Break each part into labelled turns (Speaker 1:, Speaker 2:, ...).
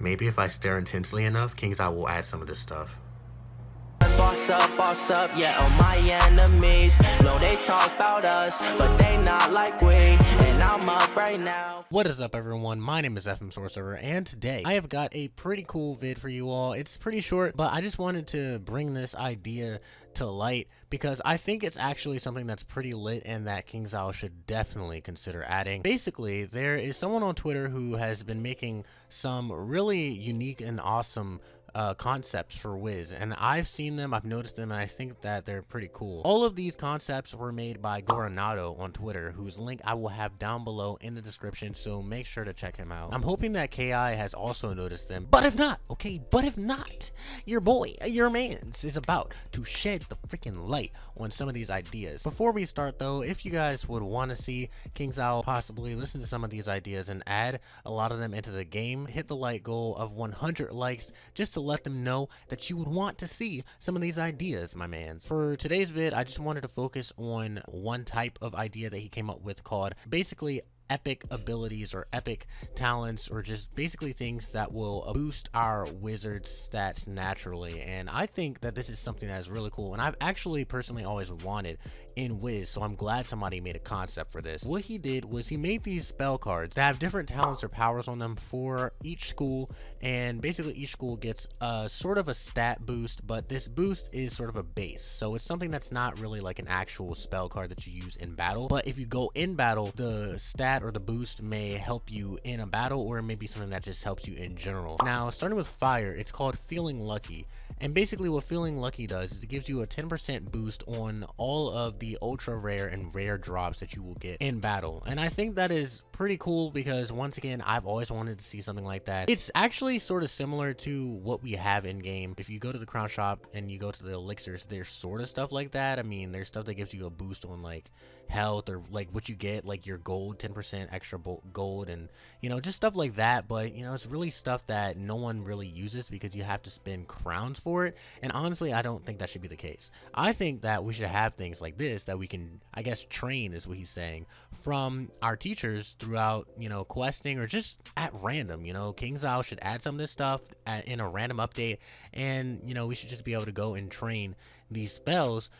Speaker 1: Maybe if I stare intensely enough, KINGSISLE will add some of this stuff.
Speaker 2: Boss up, yeah, all my enemies know they talk about us, but they not like we, and I'm up right now.
Speaker 3: What is up, everyone? My name is FMSorcerer, and today I have got a pretty cool vid for you all. It's pretty short, but I just wanted to bring this idea to light because I think it's actually something that's pretty lit and that KINGSISLE should definitely consider adding. Basically, there is someone on Twitter who has been making some really unique and awesome concepts for Wiz, and I've seen them, I've noticed them, and I think that they're pretty cool. All of these concepts were made by Goranado on Twitter, whose link I will have down below in the description, so make sure to check him out. I'm hoping that KI has also noticed them, but if not, okay, but if not, your boy, your mans, is about to shed the freaking light on some of these ideas. Before we start though, if you guys would want to see KINGSISLE possibly listen to some of these ideas and add a lot of them into the game, hit the like goal of 100 likes just to let them know that you would want to see some of these ideas, my mans. For today's vid, I just wanted to focus on one type of idea that he came up with called basically epic abilities or epic talents, or just basically things that will boost our wizard stats naturally. And I think that this is something that is really cool, and I've actually personally always wanted in Wiz, so I'm glad somebody made a concept for this. What he did was he made these spell cards that have different talents or powers on them for each school, and basically each school gets a sort of a stat boost, but this boost is sort of a base, so it's something that's not really like an actual spell card that you use in battle. But if you go in battle, the stat or the boost may help you in a battle, or it may be something that just helps you in general. Now, starting with fire, it's called Feeling Lucky. And basically what Feeling Lucky does is it gives you a 10% boost on all of the ultra rare and rare drops that you will get in battle. And I think that is pretty cool because, once again, I've always wanted to see something like that. It's actually sort of similar to what we have in game. If you go to the crown shop and you go to the elixirs, there's sort of stuff like that. I mean, there's stuff that gives you a boost on like health, or like what you get, like your gold, 10% extra gold, and you know, just stuff like that. But you know, it's really stuff that no one really uses because you have to spend crowns for it, and honestly I don't think that should be the case. I think that we should have things like this that we can, I guess, train, is what he's saying, from our teachers throughout, you know, questing or just at random. You know, KINGSISLE should add some of this stuff in a random update, and you know, we should just be able to go and train these spells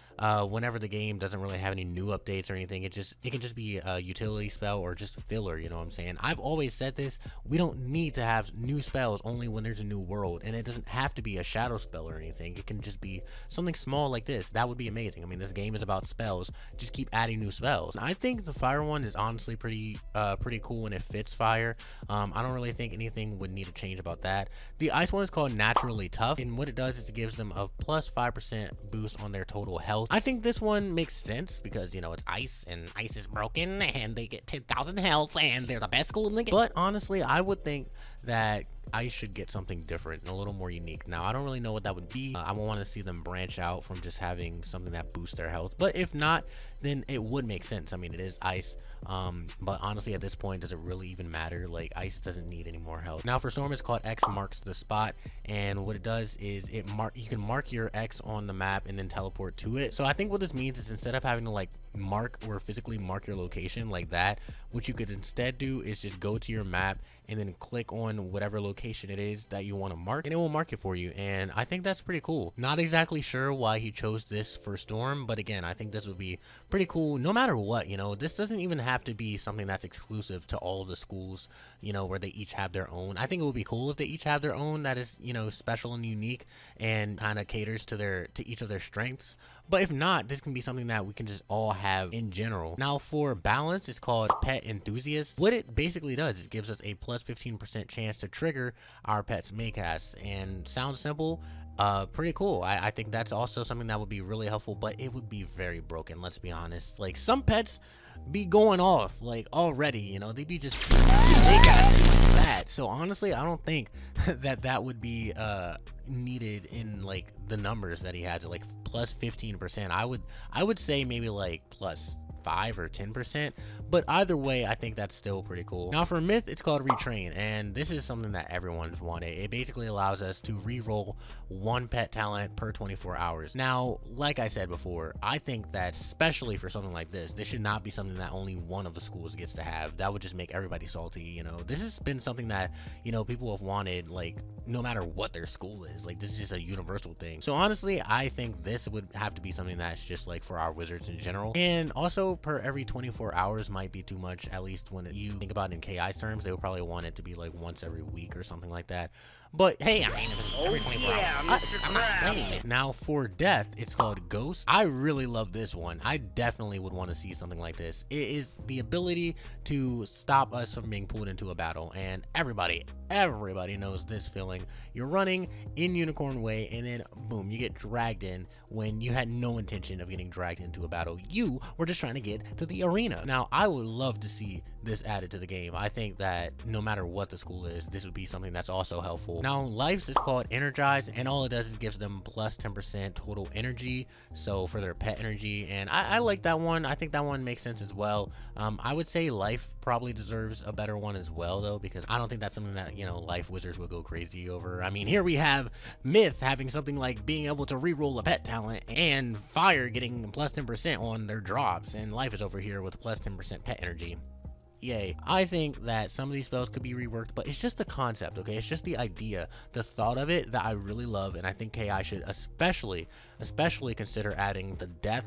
Speaker 3: whenever the game doesn't really have any new updates or anything. It can just be a utility spell or just filler, you know what I'm saying? I've always said this, we don't need to have new spells only when there's a new world, and it doesn't have to be a shadow spell or anything. It can just be something small like this. That would be amazing. I mean, this game is about spells, just keep adding new spells. I think the fire one is honestly pretty cool, and it fits fire. I don't really think anything would need to change about that. The ice one is called Naturally Tough, and what it does is it gives them a plus 5% boost on their total health. I think this one makes sense because, you know, it's ice and ice is broken and they get 10,000 health and they're the best school in the game. But honestly, I would think that ice should get something different and a little more unique. Now, I don't really know what that would be. I would want to see them branch out from just having something that boosts their health, but if not, then it would make sense. I mean, it is ice, but honestly at this point, does it really even matter? Like, ice doesn't need any more health. Now for storm, it's called X Marks the Spot, and what it does is you can mark your X on the map and then teleport to it. So I think what this means is, instead of having to like mark or physically mark your location like that, what you could instead do is just go to your map and then click on whatever location it is that you want to mark, and it will mark it for you. And I think that's pretty cool. Not exactly sure why he chose this for storm, but again, I think this would be pretty cool no matter what. You know, this doesn't even have to be something that's exclusive to all of the schools, you know, where they each have their own. I think it would be cool if they each have their own that is, you know, special and unique and kind of caters to each of their strengths. But if not, this can be something that we can just all have in general. Now for balance, it's called Pet Enthusiast. What it basically does is it gives us a plus 15% chance to trigger our pet's maycasts, and sounds simple, pretty cool. I think that's also something that would be really helpful, but it would be very broken, let's be honest. Like, some pets be going off like already, you know, they be just maycasting like that. So honestly, I don't think that would be needed in like the numbers that he has at like plus 15%. I would say maybe like plus 5 or 10%, but either way, I think that's still pretty cool. Now for myth, it's called Retrain, and this is something that everyone's wanted. It basically allows us to re-roll 1 pet talent per 24 hours. Now, like I said before, I think that especially for something like this should not be something that only one of the schools gets to have. That would just make everybody salty, you know. This has been something that, you know, people have wanted, like, no matter what their school is. Like, this is just a universal thing. So honestly, I think this would have to be something that's just like for our wizards in general. And also per every 24 hours might be too much, at least when you think about it in KI's terms. They would probably want it to be like once every week or something like that. But hey, I mean, if it's every 24 hours, I'm not blaming it. Now for death, it's called Ghost. I really love this one. I definitely would want to see something like this. It is the ability to stop us from being pulled into a battle, and everybody knows this feeling. You're running in Unicorn Way, and then boom, you get dragged in when you had no intention of getting dragged into a battle. You were just trying to get to the arena. Now, I would love to see this added to the game. I think that no matter what the school is, this would be something that's also helpful. Now, lives is called Energize, and all it does is gives them plus 10% total energy, so for their pet energy, and I like that one. I think that one makes sense as well. I would say life probably deserves a better one as well, though, because I don't think that's something that, you know, life wizards would go crazy over. I mean, here we have myth having something like being able to re-roll a pet talent, and fire getting plus 10% on their drops, and life is over here with plus 10% pet energy. Yay. I think that some of these spells could be reworked, but it's just the concept, okay? It's just the idea, the thought of it that I really love, and I think KI should especially consider adding the death,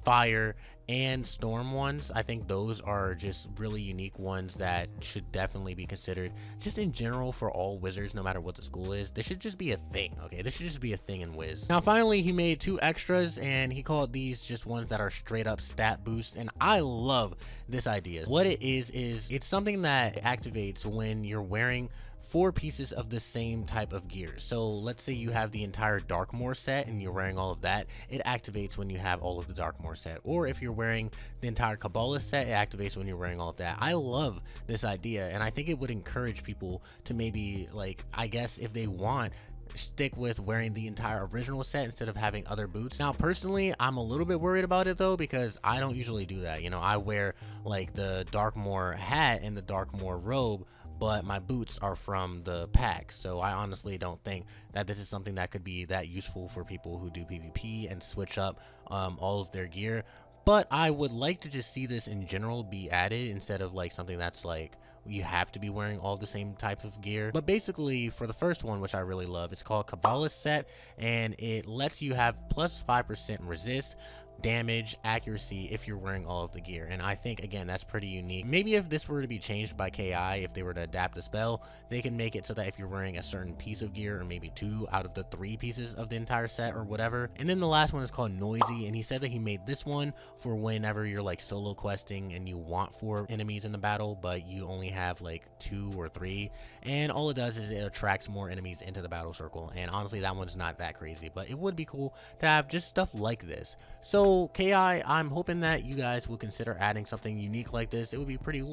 Speaker 3: fire, and storm ones. I think those are just really unique ones that should definitely be considered just in general for all wizards, no matter what the school is. This should just be a thing, okay? This should just be a thing in Wiz. Now finally, he made 2 extras, and he called these just ones that are straight up stat boosts, and I love this idea. What it is it's something that activates when you're wearing 4 pieces of the same type of gear. So let's say you have the entire Darkmoor set and you're wearing all of that, it activates when you have all of the Darkmoor set. Or if you're wearing the entire Kabbalah set, it activates when you're wearing all of that. I love this idea, and I think it would encourage people to maybe, like, I guess if they want, stick with wearing the entire original set instead of having other boots. Now personally, I'm a little bit worried about it though, because I don't usually do that. You know, I wear like the Darkmoor hat and the Darkmoor robe, but my boots are from the pack, so I honestly don't think that this is something that could be that useful for people who do PvP and switch up all of their gear. But I would like to just see this in general be added instead of like something that's like you have to be wearing all the same type of gear. But basically for the first one, which I really love, it's called Kabbalah set, and it lets you have plus 5% resist, damage, accuracy if you're wearing all of the gear. And I think again that's pretty unique. Maybe if this were to be changed by KI, if they were to adapt the spell, they can make it so that if you're wearing a certain piece of gear, or maybe 2 out of the 3 pieces of the entire set or whatever. And then the last one is called Noisy, and he said that he made this one for whenever you're like solo questing and you want 4 enemies in the battle, but you only have like 2 or 3, and all it does is it attracts more enemies into the battle circle. And honestly, that one's not that crazy, but it would be cool to have just stuff like this. So KI, I'm hoping that you guys will consider adding something unique like this. It would be pretty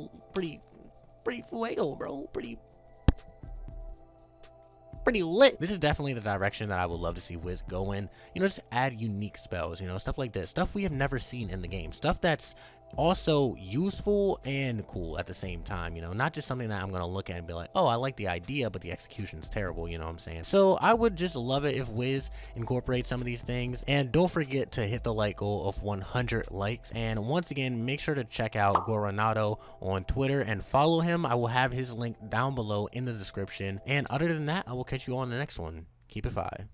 Speaker 3: fuego, bro. Pretty lit. This is definitely the direction that I would love to see Wiz go in. You know, just add unique spells, you know, stuff like this, stuff we have never seen in the game, stuff that's also useful and cool at the same time, you know, not just something that I'm gonna look at and be like, oh, I like the idea, but the execution's terrible, you know what I'm saying? So I would just love it if Wiz incorporates some of these things. And don't forget to hit the like goal of 100 likes. And once again, make sure to check out Goronado on Twitter and follow him. I will have his link down below in the description. And other than that, I will catch you on the next one. Keep it 5.